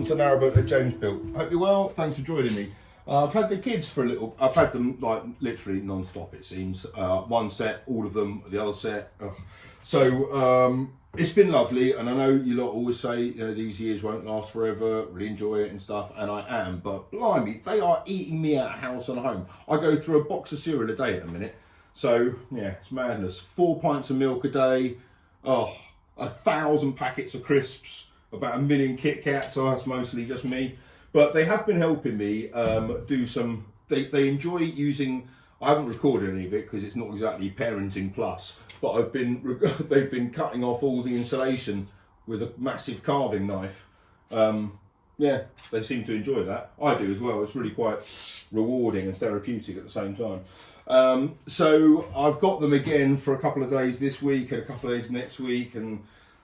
to Narrowboat at James built. Hope you're well. Thanks for joining me. I've had the kids for a little. I've had them like literally non-stop. It seems one set, all of them. The other set. So it's been lovely, and I know you lot always say, you know, these years won't last forever. Really enjoy it and stuff, and I am. But blimey, they are eating me out of house and home. I go through a box of cereal a day at a minute. So yeah, it's madness. 4 pints of milk a day. 1,000 packets of crisps. About 1 million Kit Kats. So that's mostly just me. But they have been helping me do some. They enjoy using. I haven't recorded any of it because it's not exactly parenting plus. But they've been cutting off all the insulation with a massive carving knife. Yeah, they seem to enjoy that. I do as well. It's really quite rewarding and therapeutic at the same time. So I've got them again for a couple of days this week and a couple of days next week, and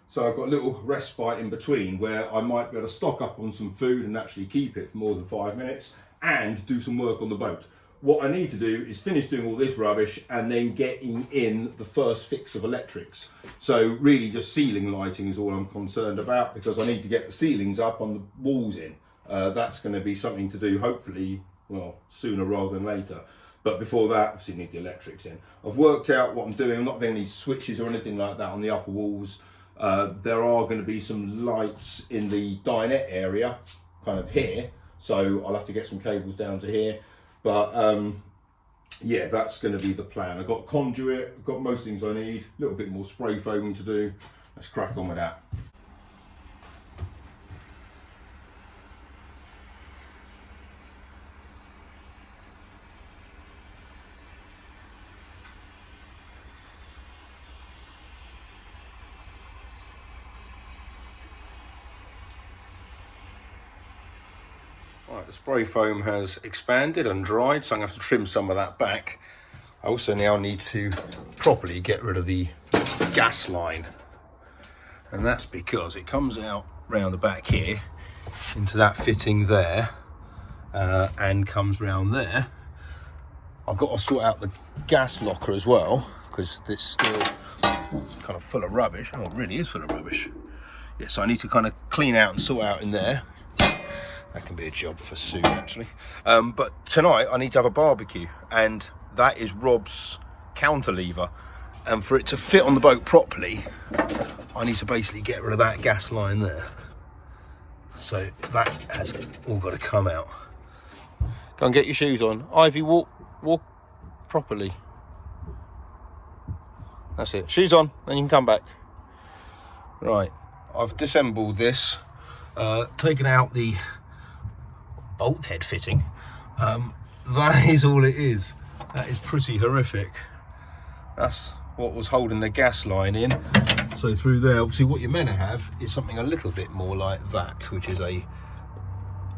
so I've got a little respite in between where I might be able to stock up on some food and actually keep it for more than 5 minutes and do some work on the boat. What I need to do is finish doing all this rubbish and then getting in the first fix of electrics. So really just ceiling lighting is all I'm concerned about, because I need to get the ceilings up on the walls in. That's going to be something to do hopefully, well, sooner rather than later. But before that, obviously need the electrics in. I've worked out what I'm doing. I'm not doing any switches or anything like that on the upper walls. There are going to be some lights in the dinette area, kind of here. So I'll have to get some cables down to here. But yeah, that's going to be the plan. I've got conduit, I've got most things I need, a little bit more spray foaming to do. Let's crack on with that. Right, the spray foam has expanded and dried, so I'm going to have to trim some of that back. I also now need to properly get rid of the gas line, and that's because it comes out round the back here into that fitting there and comes round there. I've got to sort out the gas locker as well, because it's still kind of full of rubbish. Oh, it really is full of rubbish. Yeah, so I need to kind of clean out and sort out in there. That can be a job for soon, actually. But tonight I need to have a barbecue, and that is Rob's counter lever. And for it to fit on the boat properly, I need to basically get rid of that gas line there. So that has all got to come out. Go and get your shoes on. Ivy, walk properly. That's it. Shoes on, then you can come back. Right, I've disassembled this, taken out the bolt head fitting. That is all it is. That is pretty horrific. That's what was holding the gas line in. So through there, obviously what you're meant to have is something a little bit more like that, which is a,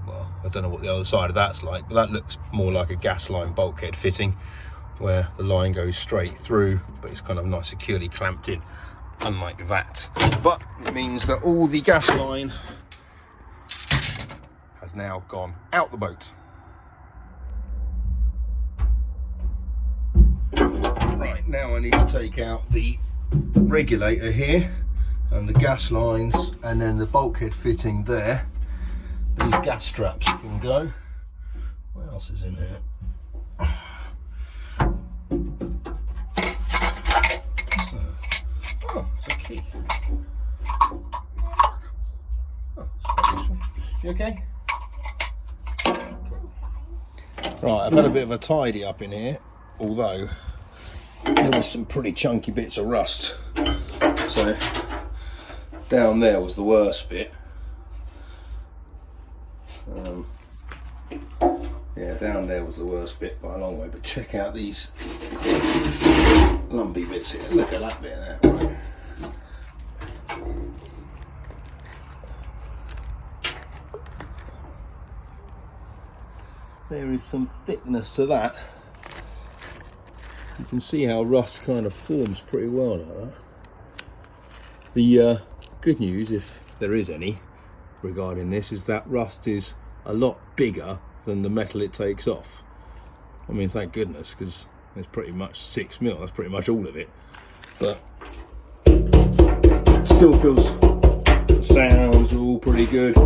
well, I don't know what the other side of that's like, but that looks more like a gas line bulkhead fitting, where the line goes straight through, but it's kind of nice securely clamped in, unlike that. But it means that all the gas line has now gone out the boat. Right, now I need to take out the regulator here and the gas lines, and then the bulkhead fitting there. These gas straps can go. What else is in here? So, oh, it's a key. Oh, it's useful. You okay? Right, I've had a bit of a tidy up in here, although there was some pretty chunky bits of rust. So down there was the worst bit. Yeah, down there was the worst bit by a long way. But check out these lumpy bits here. Look at that bit there. Right. There is some thickness to that. You can see how rust kind of forms pretty well like that. The good news, if there is any, regarding this, is that rust is a lot bigger than the metal it takes off. I mean, thank goodness, because it's pretty much 6mm. That's pretty much all of it. But it still feels, sounds all pretty good.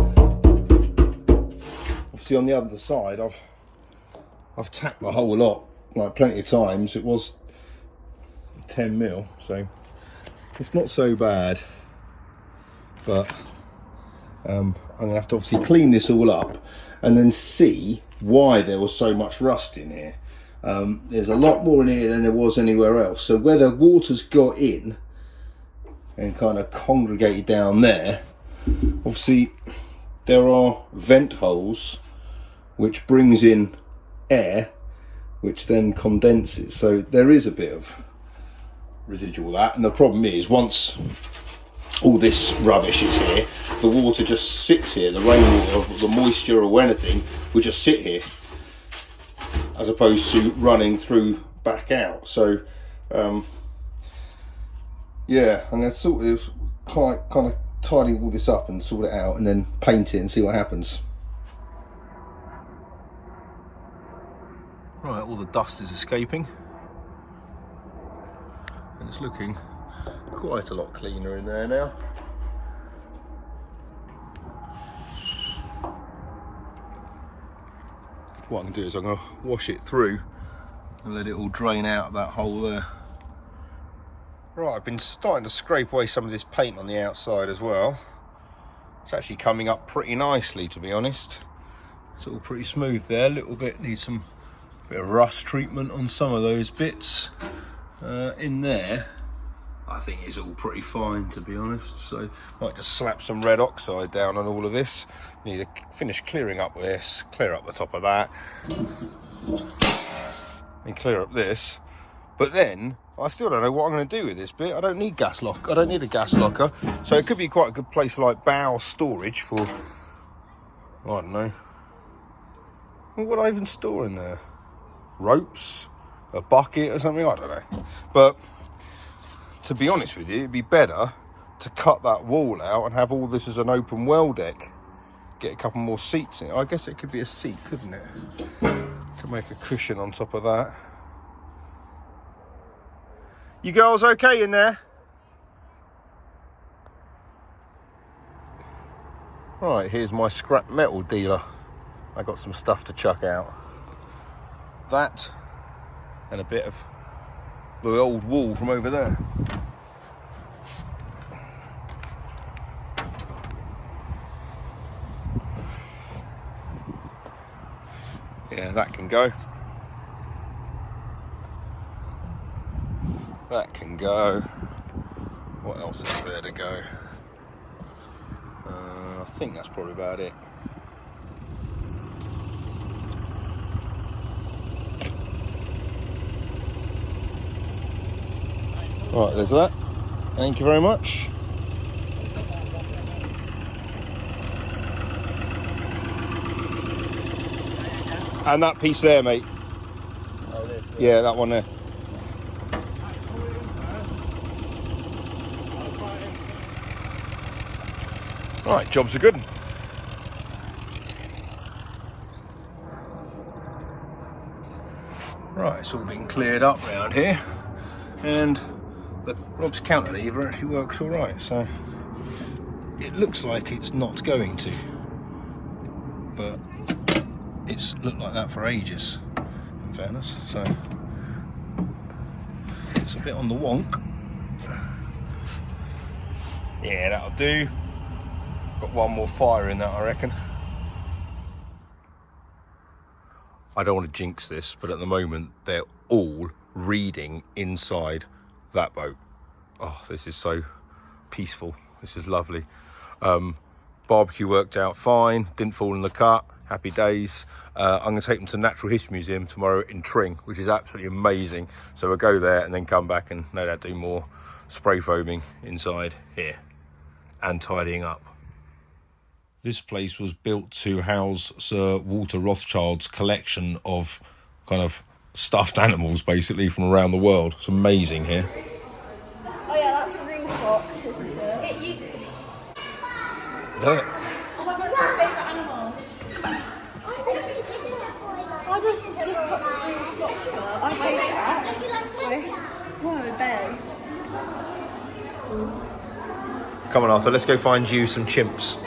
obviously on the other side, I've tapped the hole a lot, like plenty of times. It was 10 mil, so it's not so bad. But I'm gonna have to obviously clean this all up and then see why there was so much rust in here. There's a lot more in here than there was anywhere else. So where the water's got in and kind of congregated down there, obviously there are vent holes which brings in air, which then condenses. So there is a bit of residual of that. And the problem is, once all this rubbish is here, the water just sits here. The rainwater, the moisture or anything will just sit here, as opposed to running through back out. So yeah, I'm going to sort of kind of tidy all this up and sort it out, and then paint it and see what happens. Right, all the dust is escaping and it's looking quite a lot cleaner in there now. What I'm going to do is I'm going to wash it through and let it all drain out of that hole there. Right, I've been starting to scrape away some of this paint on the outside as well. It's actually coming up pretty nicely, to be honest. It's all pretty smooth there. A little bit needs some bit of rust treatment on some of those bits. In there, I think it's all pretty fine, to be honest. So might just slap some red oxide down on all of this. Need to finish clearing up this, clear up the top of that, and clear up this. But then I still don't know what I'm going to do with this bit. I don't need gas lock. I don't need a gas locker. So it could be quite a good place for like bow storage for, I don't know. What would I even store in there? Ropes? A bucket or something? I don't know. But to be honest with you, it'd be better to cut that wall out and have all this as an open well deck. Get a couple more seats in it. I guess it could be a seat, couldn't it? Could make a cushion on top of that. You girls okay in there? Right, here's my scrap metal dealer. I got some stuff to chuck out. That and a bit of the old wall from over there. Yeah, that can go. That can go. What else is there to go? I think that's probably about it. Right, there's that. Thank you very much. And that piece there, mate. Oh, this, yeah, that one there. Right, job's a good one. Right, it's all been cleared up round here, and Rob's cantilever actually works all right. So it looks like it's not going to, but it's looked like that for ages, in fairness. So it's a bit on the wonk. Yeah, that'll do. Got one more fire in that, I reckon. I don't want to jinx this, but at the moment they're all reading inside that boat. Oh, this is so peaceful. This is lovely. Barbecue worked out fine, didn't fall in the cut. Happy days. I'm going to take them to the Natural History Museum tomorrow in Tring, which is absolutely amazing. So we'll go there and then come back and no doubt do more spray foaming inside here and tidying up. This place was built to house Sir Walter Rothschild's collection of kind of stuffed animals, basically, from around the world. It's amazing here. Oh yeah, that's a real fox, isn't it? It used to be. Look. Oh my god, it's my favourite animal. Why does it just top the real fox fur? I hate that. Whoa, bears. Come on, Arthur, let's go find you some chimps.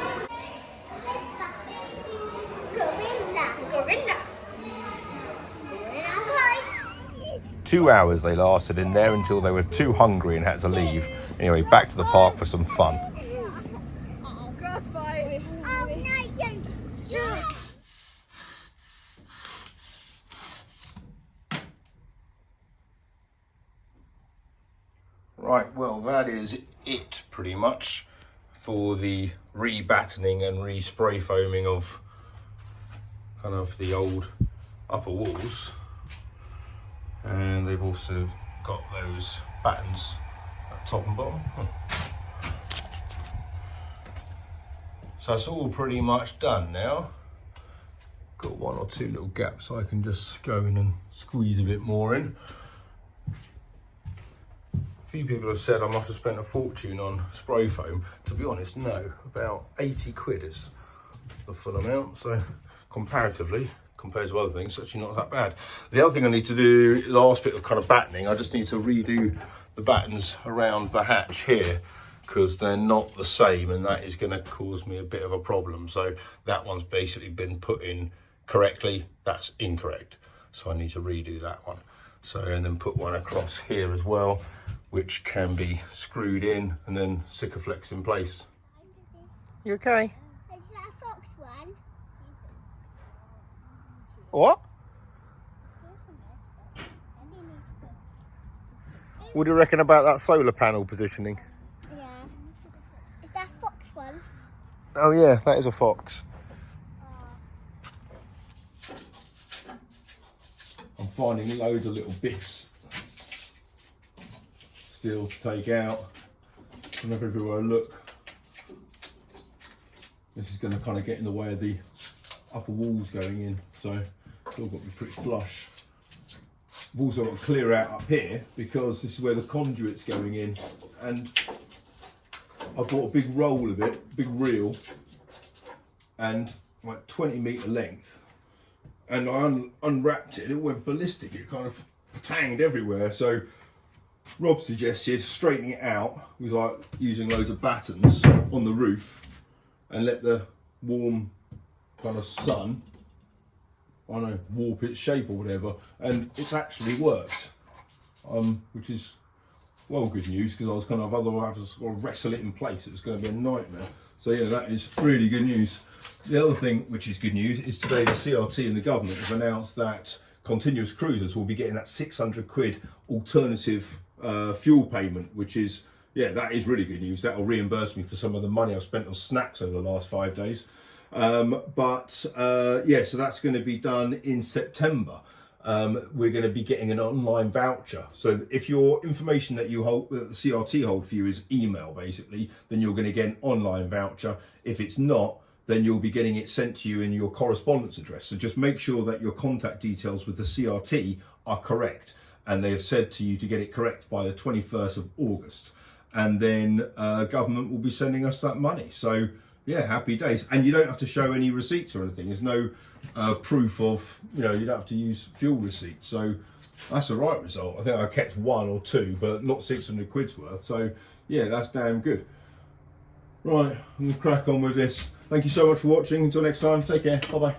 2 hours they lasted in there until they were too hungry and had to leave. Anyway, back to the park for some fun. Grass fight. Oh no, you. Yes. Right, well, that is it pretty much for the re-battening and re-spray foaming of kind of the old upper walls. And they've also got those battens at top and bottom. So it's all pretty much done now. Got 1 or 2 little gaps I can just go in and squeeze a bit more in. A few people have said I must have spent a fortune on spray foam. To be honest, no. About 80 quid is the full amount. So comparatively, compared to other things, it's actually not that bad. The other thing I need to do, the last bit of kind of battening, I just need to redo the battens around the hatch here, because they're not the same, and that is going to cause me a bit of a problem. So that one's basically been put in correctly, that's incorrect. So I need to redo that one. So, and then put one across here as well, which can be screwed in and then Sikaflex in place. You okay? Is that a fox one? What? What do you reckon about that solar panel positioning? Yeah. Is that a fox one? Oh yeah, that is a fox. I'm finding loads of little bits still to take out. Whenever everywhere I look, this is going to kind of get in the way of the upper walls going in, so it's all got to be pretty flush. I've also got to clear out up here because this is where the conduit's going in, and I bought a big roll of it, big reel, and like 20-metre length, and I unwrapped it and it went ballistic. It kind of tanged everywhere. So Rob suggested straightening it out with like using loads of battens on the roof and let the warm kind of sun, I don't know, warp its shape or whatever, and it's actually worked, which is, well, good news, because I was kind of otherwise going to wrestle it in place. It was going to be a nightmare. So yeah, that is really good news. The other thing which is good news is today the CRT and the government have announced that continuous cruisers will be getting that 600 quid alternative fuel payment, which is, yeah, that is really good news. That will reimburse me for some of the money I've spent on snacks over the last 5 days. Yeah, so that's going to be done in September. We're going to be getting an online voucher. So if your information that you hold, that the CRT hold for you, is email basically, then you're going to get an online voucher. If it's not, then you'll be getting it sent to you in your correspondence address. So just make sure that your contact details with the CRT are correct, and they have said to you to get it correct by the 21st of August. And then government will be sending us that money. So yeah, happy days. And you don't have to show any receipts or anything. There's no proof of, you know, you don't have to use fuel receipts. So that's the right result. I think I kept 1 or 2, but not 600 quid's worth. So yeah, that's damn good. Right, I'm going to crack on with this. Thank you so much for watching. Until next time, take care. Bye-bye.